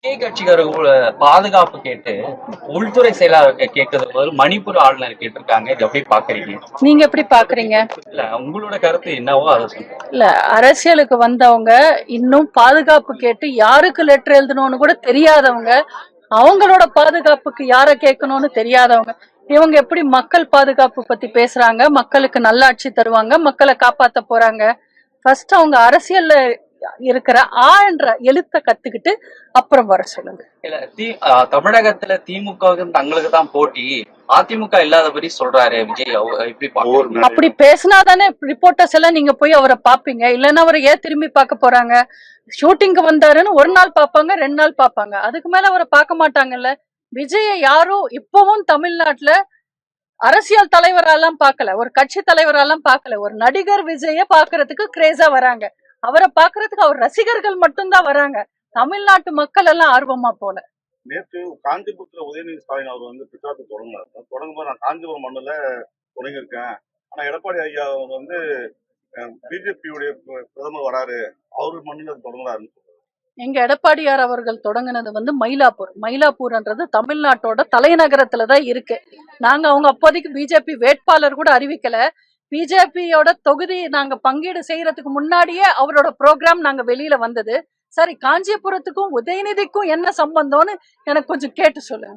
கட்சிக்காரர்கள் பாதுகாப்பு கேட்டு உள்துறை செயலாளர் கேட்கறதுக்கு பதில் மணிப்பூர் ஆளுநர் கேட்டிருக்காங்க. இதை எப்படி பாக்குறீங்க? நீங்க எப்படி பாக்குறீங்க? இல்ல உங்களோட கருத்து என்னவோ அதை சொல்லுங்க. இல்ல, அரசியலுக்கு வந்தவங்க இன்னும் பாதுகாப்பு கேட்டு யாருக்கு லெட்டர் எழுதணும்னு கூட தெரியாதவங்க, அவங்களோட பாதுகாப்புக்கு யார கேட்கணும்னு தெரியாதவங்க, இவங்க எப்படி மக்கள் பாதுகாப்பு பத்தி பேசுறாங்க? மக்களுக்கு நல்லாட்சி தருவாங்க, மக்களை காப்பாத்த போறாங்க. ஃபர்ஸ்ட் அவங்க அரசியல்ல இருக்கிற ஆ என்ற எழுத்த கத்துக்கிட்டு அப்புறம் வர சொல்லுங்க. இல்ல தமிழகத்துல திமுகவுக்கு தங்களுக்கு தான் போட்டி, அதிமுக இல்லாதபடி சொல்றாரு விஜய். எப்படி பாக்குறீங்க? அப்படி பேசினாதானே ரிப்போர்ட்டர்ஸ் எல்லாம் நீங்க போய் அவரை பாப்பீங்க. இல்லைன்னா அவரை ஏன் திரும்பி பார்க்க போறாங்க? ஷூட்டிங்க்கு வந்தாருன்னு ஒரு நாள் பாப்பாங்க, 2 நாள் பாப்பாங்க, அதுக்கு மேல அவரை பார்க்க மாட்டாங்கல்ல. விஜய யாரும் இப்பவும் தமிழ்நாட்டுல அரசியல் தலைவரெல்லாம் பார்க்கல, ஒரு கட்சி தலைவரெல்லாம் பார்க்கல, ஒரு நடிகர் விஜய பாக்குறதுக்கு கிரேஸா வராங்க. அவரை பாக்குறதுக்கு அவர் ரசிகர்கள் மட்டும்தான் வராங்க. தமிழ்நாட்டு மக்கள் எல்லாம் ஆர்வமா போல. நேற்று காஞ்சிபுரத்துல உதயநிதி ஸ்டாலின் அவர் வந்து பிரச்சாரத்தை தொடங்கினார். தொடங்கும்போது நான் காஞ்சிபுரம் மண்ணில் தொடங்கியிருக்கேன், ஆனா எடப்பாடி ஐயா அவங்க வந்து பிஜேபியுடைய பிரதமர் வராரு, அவரு மண்ணில் தொடங்கினாரு. எங்க எடப்பாடியார் அவர்கள் தொடங்கினது வந்து மயிலாப்பூர். மயிலாப்பூர்ன்றது தமிழ்நாட்டோட தலைநகரத்துலதான் இருக்கு. நாங்க அவங்க அப்போதைக்கு பிஜேபி வேட்பாளர் கூட அறிவிக்கல. பிஜேபியோட தொகுதி நாங்க பங்கீடு செய்யறதுக்கு முன்னாடியே அவரோட ப்ரோக்ராம் நாங்க வெளியில வந்தது. சரி, காஞ்சிபுரத்துக்கும் உதயநிதிக்கும் என்ன சம்பந்தம்னு எனக்கு கொஞ்சம் கேட்டு சொல்லுங்க.